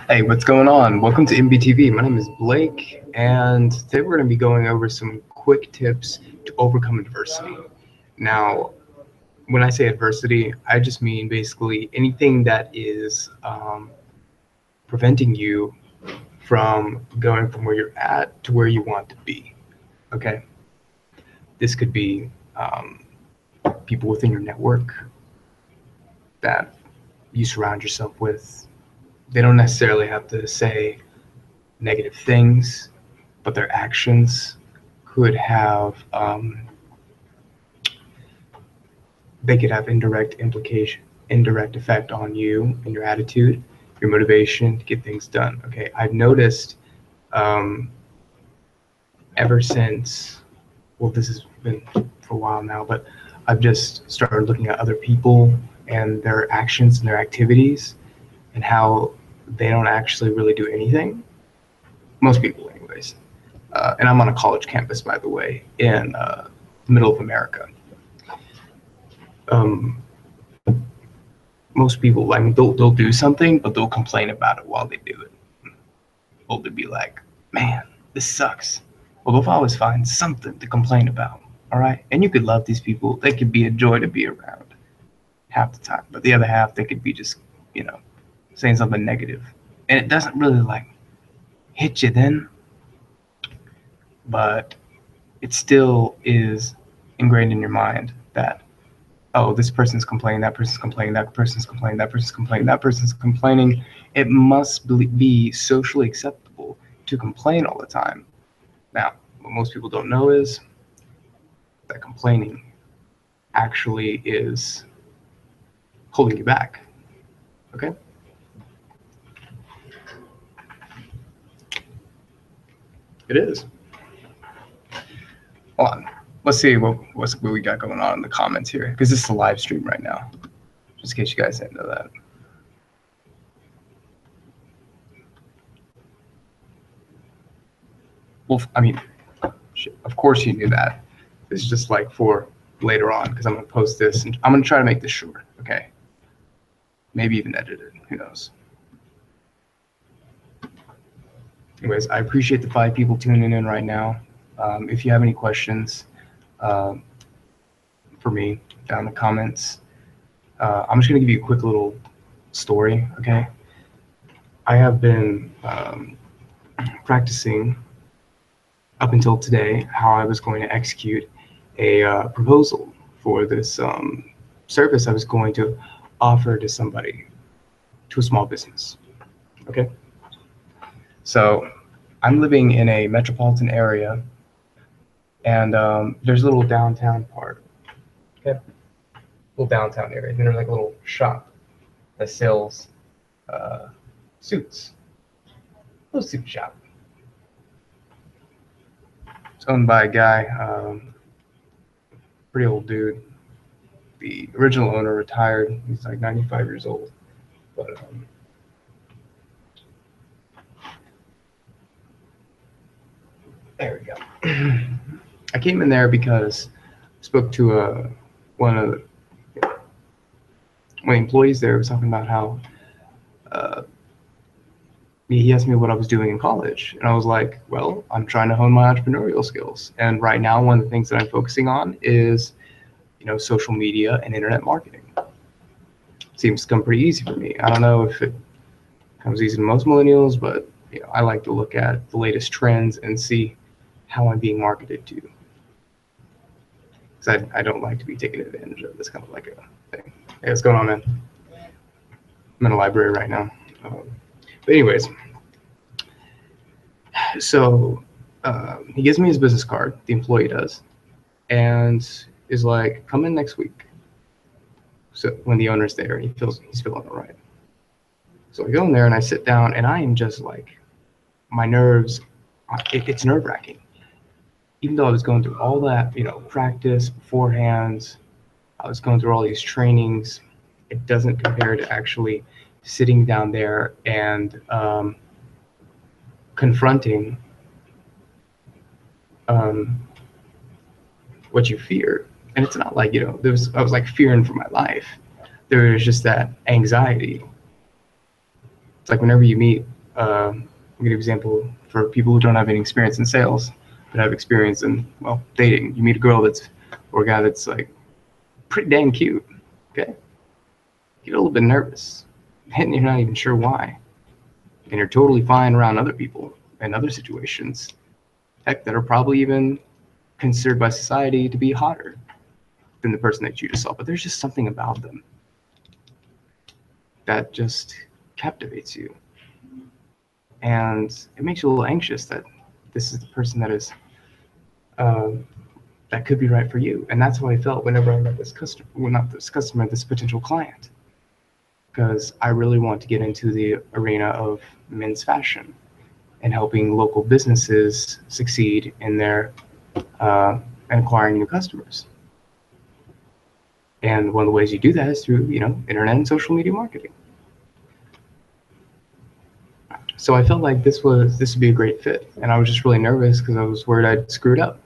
Hey, what's going on? Welcome to MBTV. My name is Blake, and today we're going to be going over some quick tips to overcome adversity. Now, when I say adversity, I just mean basically anything that is preventing you from going from where you're at to where you want to be. Okay? This could be people within your network that you surround yourself with. They don't necessarily have to say negative things, but their actions could have they could have indirect effect on you and your attitude, your motivation to get things done. Okay, I've noticed ever since, well, this has been for a while now, but I've just started looking at other people and their actions and their activities and how they don't actually really do anything. Most people, anyways. And I'm on a college campus, by the way, in the middle of America. Most people, they'll do something, but they'll complain about it while they do it. Or they'll be like, man, this sucks. Well, they'll always find something to complain about, all right? And you could love these people. They could be a joy to be around half the time. But the other half, they could be just, saying something negative. And it doesn't really, hit you then, but it still is ingrained in your mind that, oh, this person's complaining, that person's complaining, that person's complaining, that person's complaining, that person's complaining. It must be socially acceptable to complain all the time. Now, what most people don't know is that complaining actually is holding you back, okay? It is. Hold on. Let's see what we got going on in the comments here, because this is a live stream right now, just in case you guys didn't know that. Well, I mean, of course you knew that. It's just like for later on, because I'm going to post this, and I'm going to try to make this short, okay? Maybe even edit it. Who knows? Anyways, I appreciate the 5 people tuning in right now. If you have any questions for me down in the comments, I'm just going to give you a quick little story, okay? I have been practicing up until today how I was going to execute a proposal for this service I was going to offer to somebody, to a small business, okay? So I'm living in a metropolitan area, and there's a little downtown part, okay? Little downtown area. Then there's like a little shop that sells suits. Little suit shop. It's owned by a guy, pretty old dude. The original owner retired. He's like 95 years old, but there we go. I came in there because I spoke to one of the employees there. Was talking about how he asked me what I was doing in college, and I was like, well, I'm trying to hone my entrepreneurial skills, and right now one of the things that I'm focusing on is social media and internet marketing. Seems to come pretty easy for me. I don't know if it comes easy to most millennials, but I like to look at the latest trends and see how I'm being marketed to. Because I don't like to be taken advantage of. That's kind of like a thing. Hey, what's going on, man? I'm in a library right now. But anyways, so he gives me his business card, the employee does, and is like, come in next week. So when the owner's there, and he's feeling all right. So I go in there and I sit down, and I am just like, my nerves, it's nerve-wracking. Even though I was going through all that, practice beforehand, I was going through all these trainings, it doesn't compare to actually sitting down there and confronting what you fear. And it's not like, I was like fearing for my life. There was just that anxiety. It's like whenever you meet I'll give you an example for people who don't have any experience in sales, but have experience in, well, dating. You meet a girl or a guy that's like pretty dang cute, okay? You get a little bit nervous, and you're not even sure why. And you're totally fine around other people and other situations, heck, that are probably even considered by society to be hotter than the person that you just saw. But there's just something about them that just captivates you. And it makes you a little anxious that this is the person that is that could be right for you. And that's how I felt whenever I met this customer, well, not this customer, this potential client, because I really want to get into the arena of men's fashion and helping local businesses succeed in their and acquiring new customers. And one of the ways you do that is through, internet and social media marketing. So I felt like this would be a great fit, and I was just really nervous because I was worried I'd screwed up.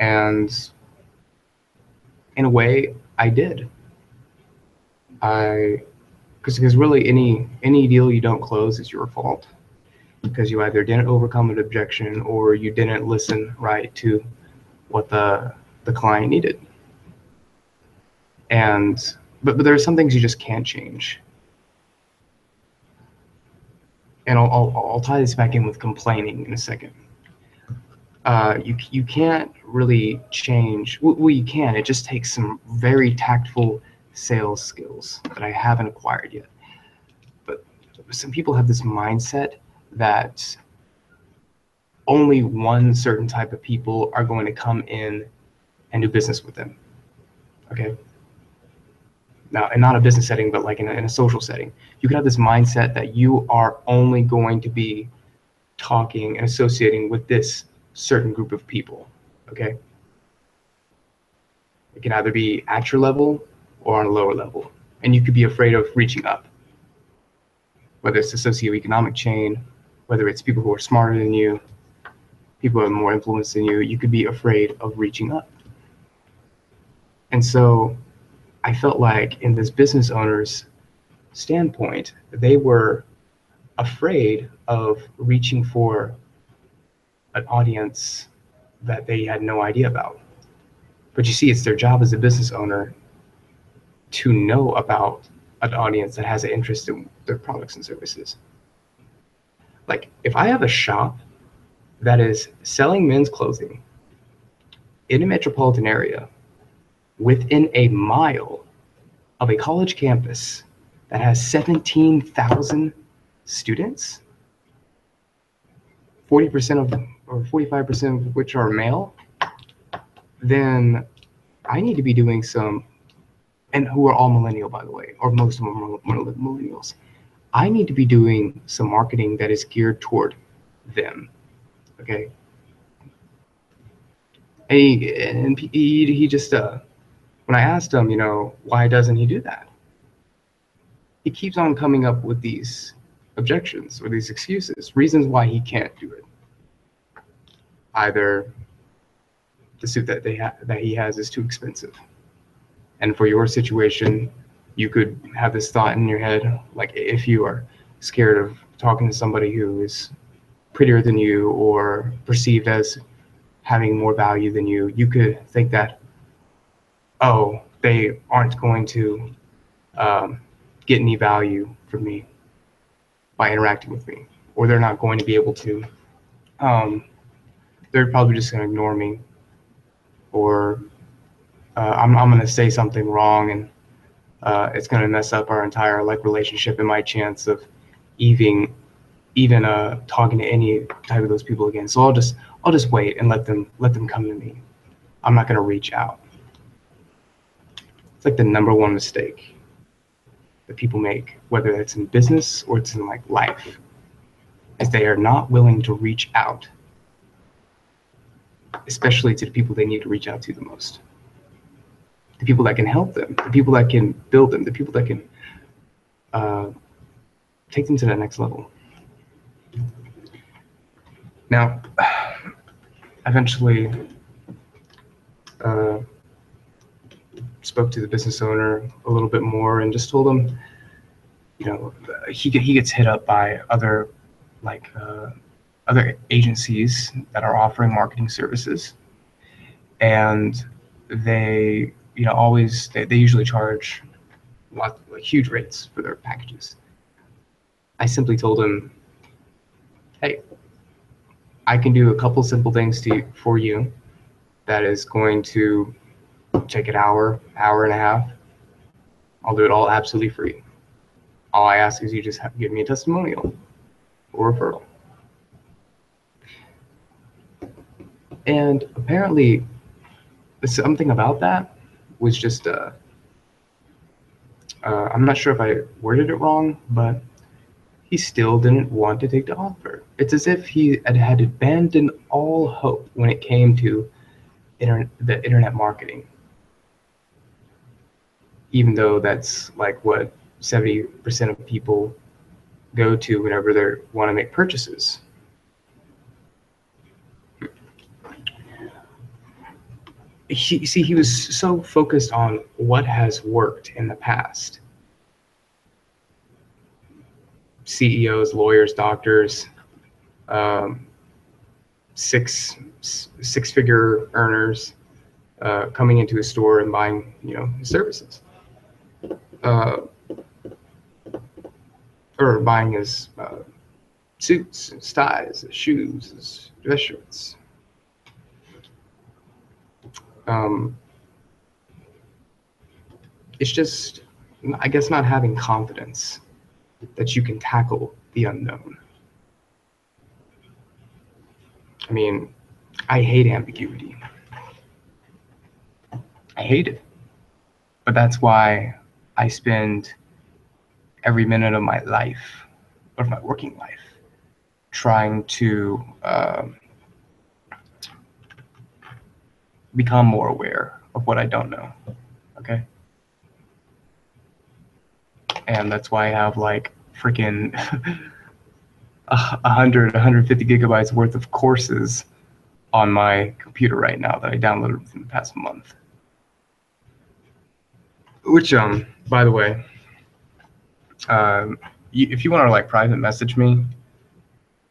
And in a way, I did. Because really any deal you don't close is your fault, because you either didn't overcome an objection or you didn't listen right to what the client needed. But there are some things you just can't change. And I'll tie this back in with complaining in a second. You can't really change. Well, you can. It just takes some very tactful sales skills that I haven't acquired yet. But some people have this mindset that only one certain type of people are going to come in and do business with them. Okay. Now, and not a business setting, but like in a social setting, you could have this mindset that you are only going to be talking and associating with this certain group of people. Okay. It can either be at your level or on a lower level, and you could be afraid of reaching up, whether it's the socioeconomic chain, whether it's people who are smarter than you, people who have more influence than you. You could be afraid of reaching up. And so I felt like in this business owner's standpoint, they were afraid of reaching for an audience that they had no idea about. But you see, it's their job as a business owner to know about an audience that has an interest in their products and services. Like, if I have a shop that is selling men's clothing in a metropolitan area within a mile of a college campus that has 17,000 students, 40% of them, or 45% of which are male, then I need to be doing some, and who are all millennial, by the way, or most of them are millennials. I need to be doing some marketing that is geared toward them. Okay. And he just, when I asked him, why doesn't he do that? He keeps on coming up with these objections or these excuses, reasons why he can't do it. Either the suit that he has is too expensive. And for your situation, you could have this thought in your head, like if you are scared of talking to somebody who is prettier than you or perceived as having more value than you, you could think that, oh, they aren't going to get any value from me by interacting with me, or they're not going to be able to, they're probably just going to ignore me, or I'm going to say something wrong and it's going to mess up our entire relationship and my chance of even talking to any type of those people again. So I'll just wait and let them come to me. I'm not going to reach out. It's like the number one mistake that people make, whether it's in business or it's in life, is they are not willing to reach out, especially to the people they need to reach out to the most. The people that can help them, the people that can build them, the people that can take them to that next level. Now, eventually spoke to the business owner a little bit more and just told him, he gets hit up by other other agencies that are offering marketing services, and they always they usually charge huge rates for their packages. I simply told him, hey, I can do a couple simple things for you that is going to take an hour and a half. I'll do it all absolutely free. All I ask is you just give me a testimonial or referral. And apparently something about that was just, I'm not sure if I worded it wrong, but he still didn't want to take the offer. It's as if he had abandoned all hope when it came to the internet marketing, even though that's like what 70% of people go to whenever they want to make purchases. He was so focused on what has worked in the past. CEOs, lawyers, doctors, six-figure earners coming into a store and buying, his services, or buying his suits, his ties, his shoes, his dress shirts. It's just, I guess, not having confidence that you can tackle the unknown. I mean, I hate ambiguity. I hate it. But that's why I spend every minute of my life, of my working life, trying to become more aware of what I don't know, okay? And that's why I have like freaking 150 gigabytes worth of courses on my computer right now that I downloaded within the past month. Which, by the way, if you want to like private message me,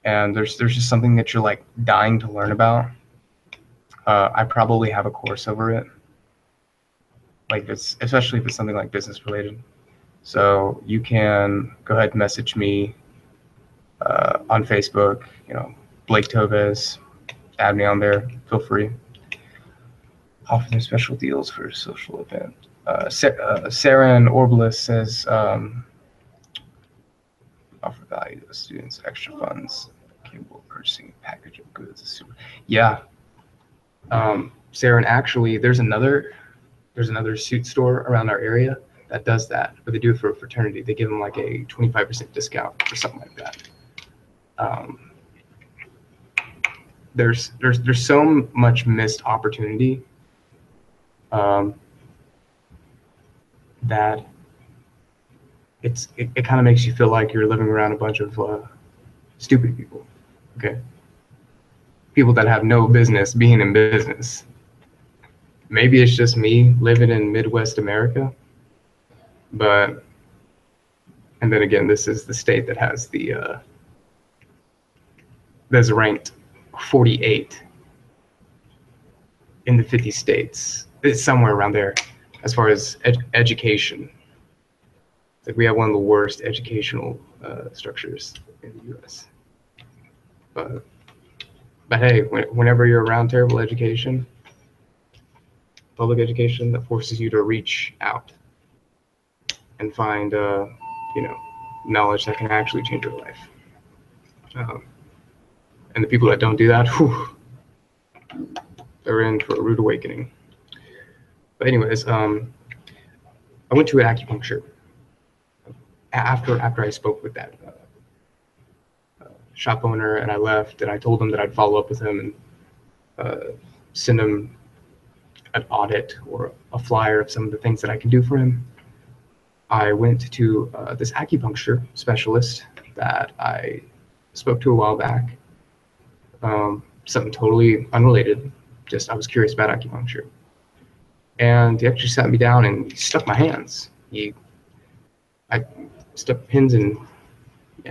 and there's just something that you're like dying to learn about, I probably have a course over it. Like especially if it's something like business related. So you can go ahead and message me on Facebook, Blake Toves, add me on there, feel free. Offering special deals for a social event. Sarah and Orbalis says, offer value to students, extra funds, capable of purchasing a package of goods. Yeah. Sarah, and actually there's another suit store around our area that does that, but they do it for a fraternity. They give them like a 25% discount or something like that. There's so much missed opportunity that it kind of makes you feel like you're living around a bunch of stupid people, okay? People that have no business being in business. Maybe it's just me living in Midwest America, and then again, this is the state that has that's ranked 48 in the 50 states. It's somewhere around there as far as education. Like we have one of the worst educational structures in the U.S. But hey, whenever you're around terrible education, public education that forces you to reach out and find knowledge that can actually change your life. And the people that don't do that, whew, they're in for a rude awakening. But anyways, I went to an acupuncture after I spoke with that shop owner, and I left, and I told him that I'd follow up with him and send him an audit or a flyer of some of the things that I can do for him. I went to this acupuncture specialist that I spoke to a while back. Something totally unrelated. Just I was curious about acupuncture. And he actually sat me down and he stuck my hands. stuck pins and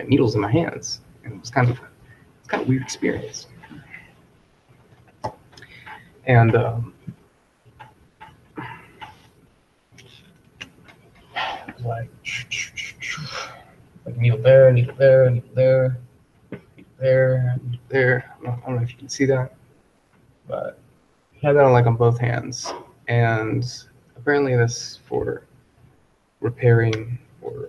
needles in my hands, and it was kind of a weird experience. And like needle there, needle there, needle there, there, there. I don't know if you can see that, but I had that on on both hands, and apparently this for repairing or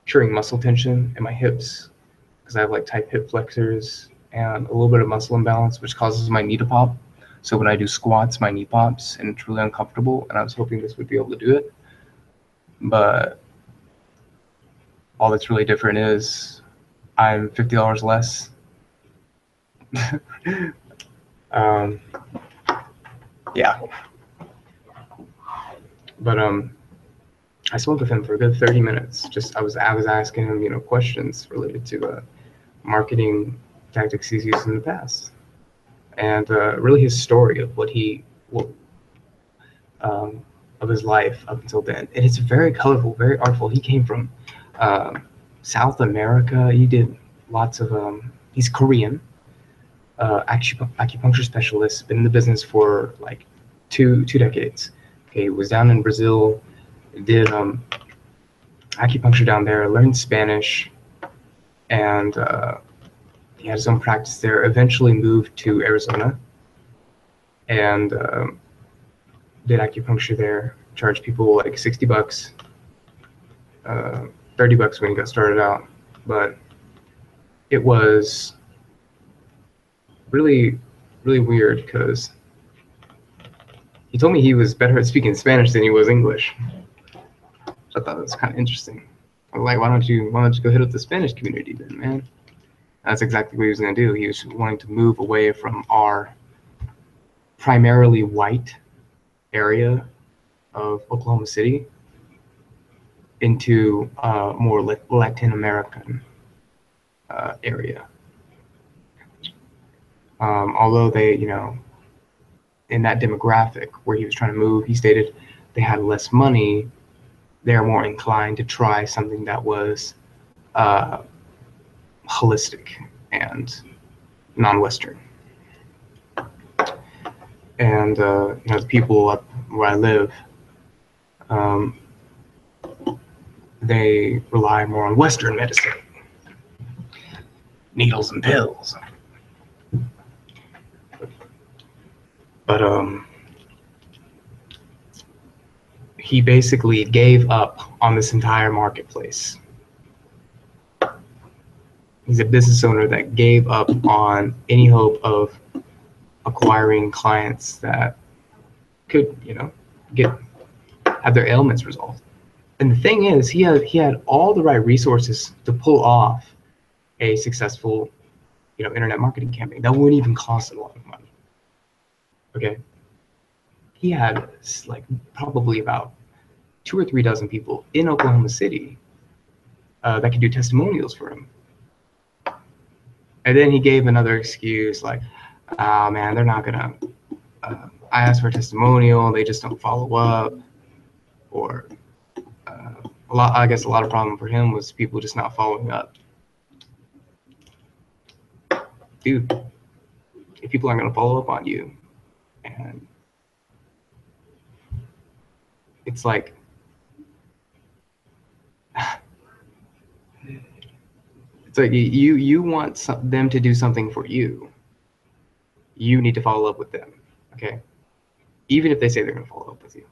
curing muscle tension in my hips, because I have tight hip flexors and a little bit of muscle imbalance, which causes my knee to pop. So when I do squats, my knee pops, and it's really uncomfortable. And I was hoping this would be able to do it, but all that's really different is I'm $50 less. Yeah. But I spoke with him for a good 30 minutes. I was asking him, questions related to marketing tactics he's used in the past, and really his story of of his life up until then. And it's very colorful, very artful. He came from South America. He did lots of. He's Korean, acupuncture specialist. Been in the business for two decades. Okay, was down in Brazil, did acupuncture down there, learned Spanish, and he had his own practice there. Eventually moved to Arizona and did acupuncture there. Charged people $60, $30 when he got started out, but it was really, really weird because he told me he was better at speaking Spanish than he was English. I thought that was kind of interesting. I was like, why don't you go hit up the Spanish community then, man? That's exactly what he was going to do. He was wanting to move away from our primarily white area of Oklahoma City into more Latin American area. Although they, in that demographic where he was trying to move, he stated they had less money. They're more inclined to try something that was holistic and non-Western. And the people up where I live, they rely more on Western medicine, needles and pills. But he basically gave up on this entire marketplace. He's a business owner that gave up on any hope of acquiring clients that could, have their ailments resolved. And the thing is, he had all the right resources to pull off a successful, internet marketing campaign that wouldn't even cost a lot of money. Okay, he had probably about 2 or 3 dozen people in Oklahoma City that could do testimonials for him. And then he gave another excuse oh man, they're not gonna. I asked for a testimonial, they just don't follow up, or I guess a lot of problem for him was people just not following up. Dude, if people aren't gonna follow up on you, and it's you want them to do something for you. You need to follow up with them, okay? Even if they say they're gonna follow up with you.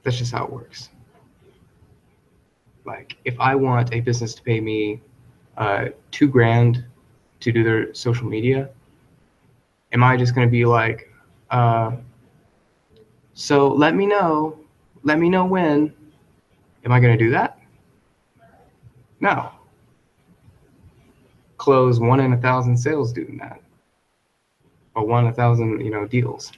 That's just how it works. If I want a business to pay me $2,000 to do their social media, am I just gonna be so let me know when? Am I gonna do that? No. Close 1 in 1,000 sales doing that, or 1 in 1,000, deals.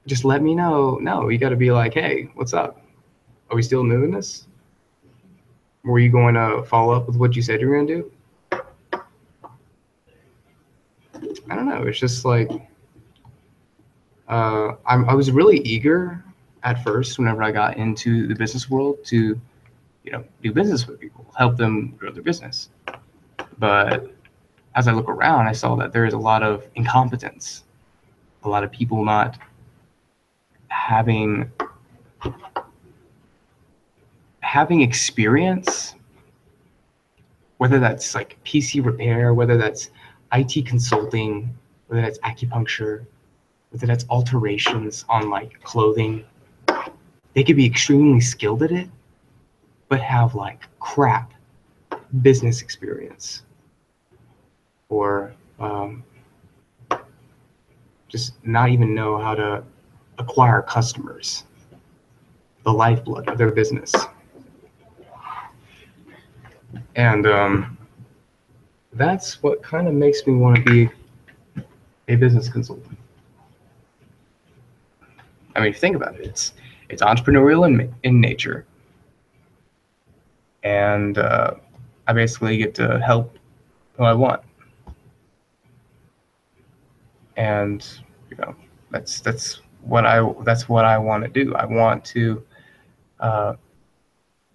Just let me know. No, you got to be hey, what's up? Are we still doing this? Were you going to follow up with what you said you were going to do? I don't know. It's just I was really eager at first whenever I got into the business world to, do business with people, help them grow their business. But as I look around, I saw that there is a lot of incompetence, a lot of people not having experience, whether that's like PC repair, whether that's IT consulting, whether that's acupuncture, whether that's alterations on like clothing. They could be extremely skilled at it, but have like crap business experience, or just not even know how to acquire customers, the lifeblood of their business. And that's what kind of makes me want to be a business consultant. I mean, if you think about it, it's entrepreneurial in nature, and I basically get to help who I want, and that's what I want to do. I want to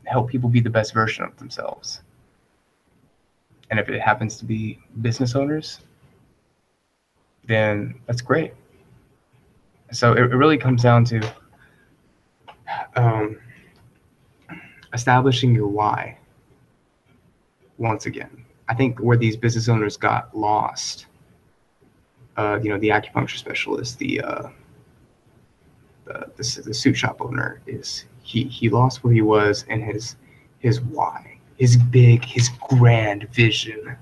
help people be the best version of themselves, and if it happens to be business owners, then that's great. So it really comes down to establishing your why. Once again, I think where these business owners got lost, the acupuncture specialist, the suit shop owner, is he lost where he was and his why, his grand vision,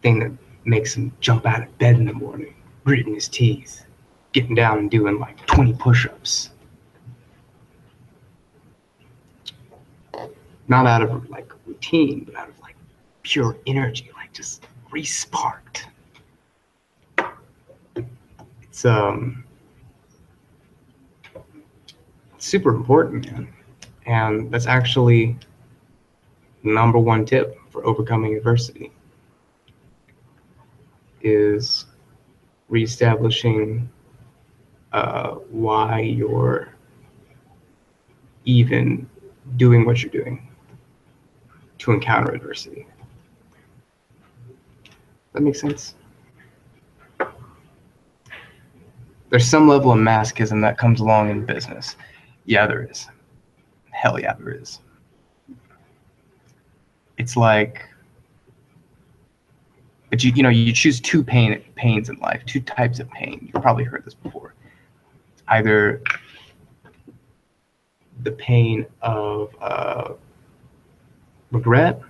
thing that makes him jump out of bed in the morning, gritting his teeth, getting down and doing like 20 push-ups. Not out of like routine, but out of like pure energy, like just re-sparked. It's super important, man. And that's actually number one tip for overcoming adversity, is reestablishing why you're even doing what you're doing to encounter adversity. That makes sense? There's some level of masochism that comes along in business. Yeah, there is. Hell yeah, there is. It's like, but you choose two pains in life, two types of pain. You've probably heard this before. Either the pain of regret,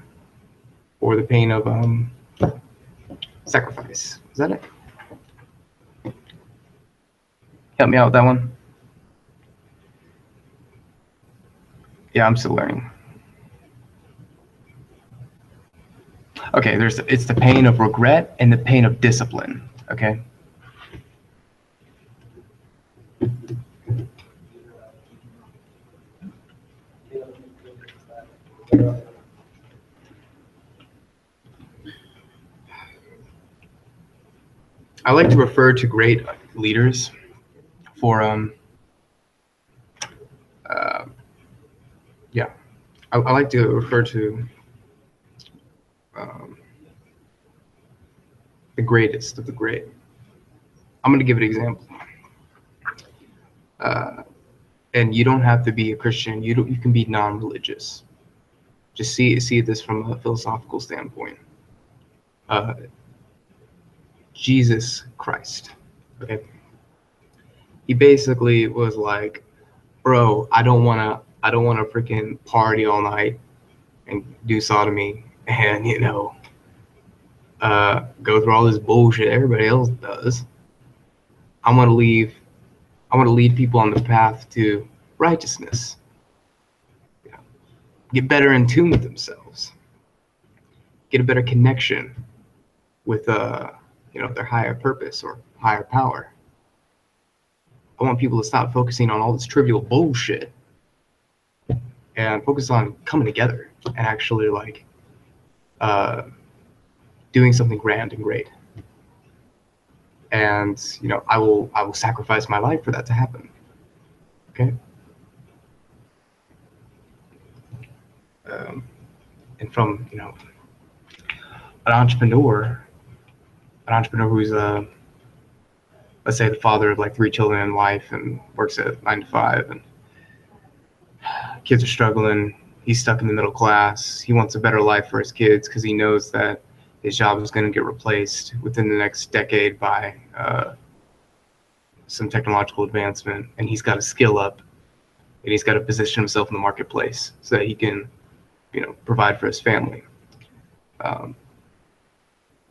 or the pain of sacrifice. Is that it? Help me out with that one. Yeah, I'm still learning. Okay, it's the pain of regret and the pain of discipline. Okay. I like to refer to great leaders for I like to refer to the greatest of the great. I'm going to give an example. And you don't have to be a Christian. You can be non-religious. Just see this from a philosophical standpoint. Jesus Christ. Okay. He basically was like, bro, I don't wanna freaking party all night and do sodomy and go through all this bullshit everybody else does. I want to lead people on the path to righteousness. Get better in tune with themselves. Get a better connection with their higher purpose or higher power. I want people to stop focusing on all this trivial bullshit and focus on coming together and actually like doing something grand and great. and I will sacrifice my life for that to happen. Okay. And from an entrepreneur who's let's say the father of like 3 children and wife and works at 9 to 5, and kids are struggling. He's stuck in the middle class. He wants a better life for his kids because he knows that his job is going to get replaced within the next decade by some technological advancement, and he's got to skill up, and he's got to position himself in the marketplace so that he can, provide for his family.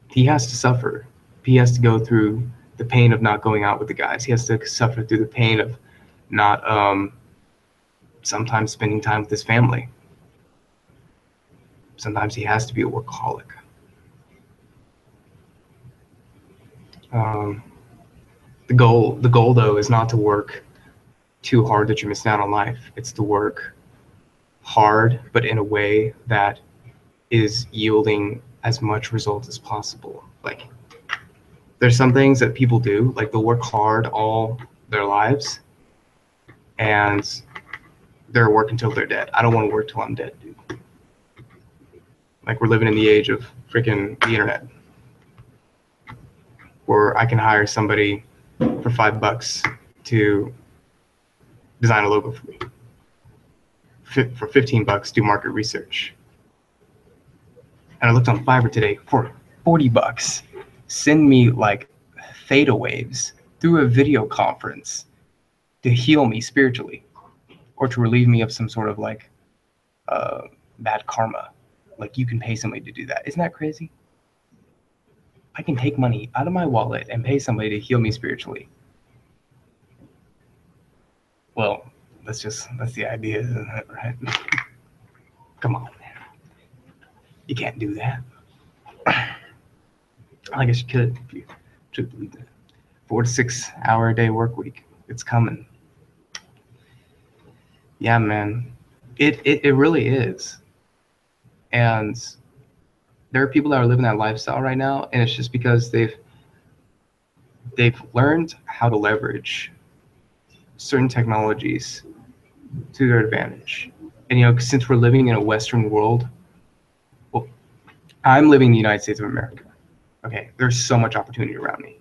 He has to suffer. He has to go through the pain of not going out with the guys. He has to suffer through the pain of not sometimes spending time with his family. Sometimes he has to be a workaholic. The goal though is not to work too hard that you're missing out on life. It's to work hard, but in a way that is yielding as much results as possible. Like, there's some things that people do, like they'll work hard all their lives and they're working until they're dead. I don't want to work till I'm dead, dude. Like, we're living in the age of freaking the internet, where I can hire somebody for $5 to design a logo for me. For $15, do market research. And I looked on Fiverr today for $40. Send me like theta waves through a video conference to heal me spiritually, or to relieve me of some sort of like bad karma. Like, you can pay somebody to do that. Isn't that crazy? I can take money out of my wallet and pay somebody to heal me spiritually. Well, that's the idea, isn't it, right? Come on, man. You can't do that. I guess you could if you should believe that. 4 to 6 hour a day work week. It's coming. Yeah, man. It really is. And there are people that are living that lifestyle right now, and it's just because they've learned how to leverage certain technologies to their advantage. And since we're living in a Western world, well, I'm living in the United States of America. Okay, there's so much opportunity around me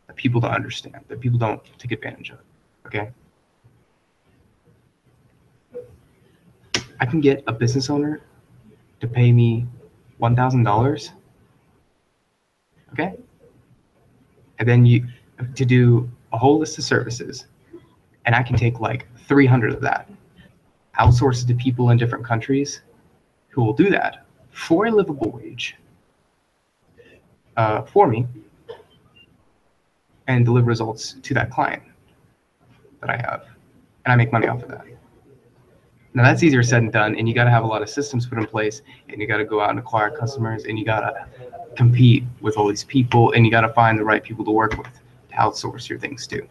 that people don't understand, that people don't take advantage of. Okay, I can get a business owner to pay me $1,000. Okay, and then to do a whole list of services, and I can take like 300 of that, outsource it to people in different countries who will do that for a livable wage for me, and deliver results to that client that I have, and I make money off of that. Now, that's easier said than done, and you got to have a lot of systems put in place, and you got to go out and acquire customers, and you got to compete with all these people, and you got to find the right people to work with to outsource your things to,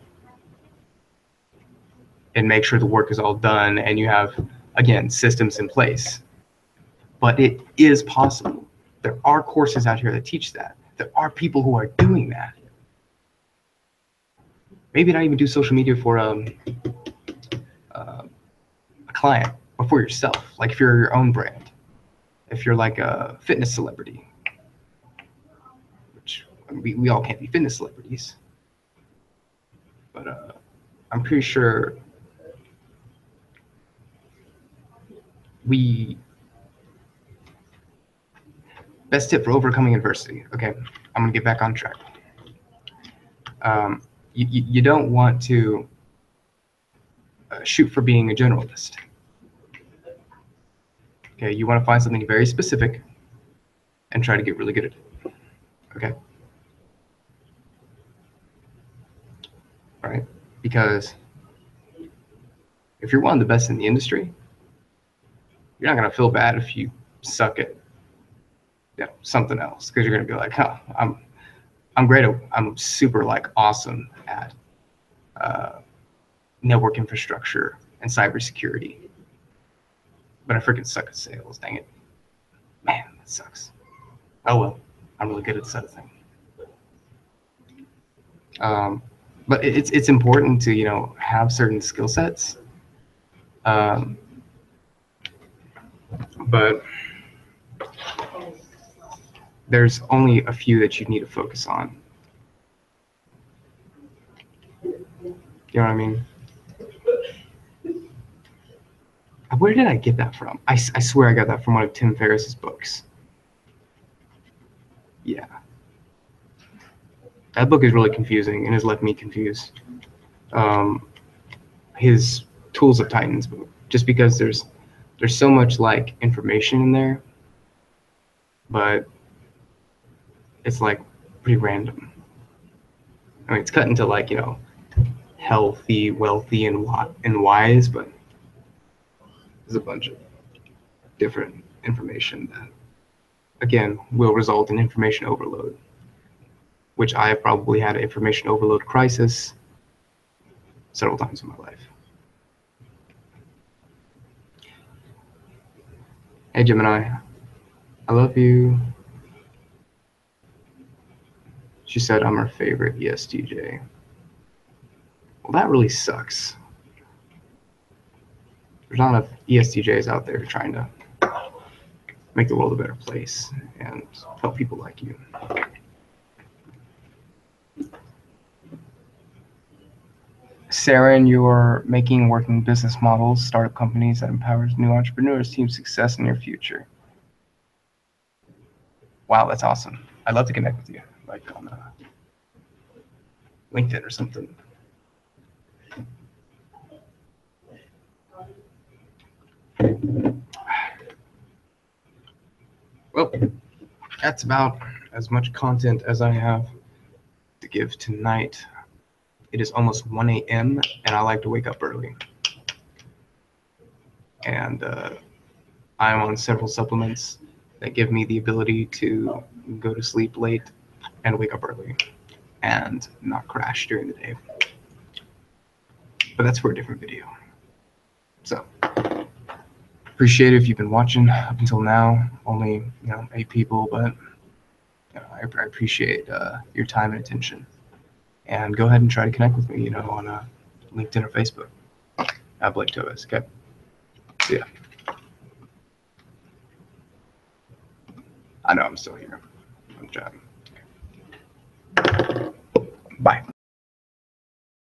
and make sure the work is all done, and you have, again, systems in place. But it is possible. There are courses out here that teach that. There are people who are doing that. Maybe not even do social media for a client, or for yourself. Like, if you're your own brand, if you're like a fitness celebrity, which we all can't be fitness celebrities, but I'm pretty sure best tip for overcoming adversity. Okay, I'm gonna get back on track. You don't want to shoot for being a generalist. Okay, you want to find something very specific and try to get really good at it. Okay. All right. Because if you're one of the best in the industry, you're not going to feel bad if you suck at something else, because you're going to be like, huh, I'm great at, I'm super like awesome at network infrastructure and cybersecurity, but I freaking suck at sales. Dang it. Man, that sucks. Oh well, I'm really good at this other thing. But it's important to, you know, have certain skill sets. But there's only a few that you need to focus on. You know what I mean? Where did I get that from? I swear I got that from one of Tim Ferriss's books. Yeah. That book is really confusing and has left me confused. His Tools of Titans book, just because there's so much like information in there, but it's like pretty random. I mean, it's cut into like, you know, healthy, wealthy, and wise, but there's a bunch of different information that, again, will result in information overload, which I have probably had an information overload crisis several times in my life. Hey, Gemini, I love you. She said I'm her favorite ESTJ. Well, that really sucks. There's not enough ESTJs out there trying to make the world a better place and help people like you. Saren, you're making working business models, startup companies that empowers new entrepreneurs, team success in your future. Wow, that's awesome. I'd love to connect with you, like on LinkedIn or something. Well, that's about as much content as I have to give tonight. It is almost 1 a.m. and I like to wake up early. And I'm on several supplements that give me the ability to go to sleep late and wake up early and not crash during the day. But that's for a different video. So appreciate it if you've been watching up until now. Only, you know, 8 people, but you know, I appreciate your time and attention. And go ahead and try to connect with me, you know, on LinkedIn or Facebook. Blake Tovis. Okay. See ya. I know I'm still here. I'm chatting. Okay. Bye.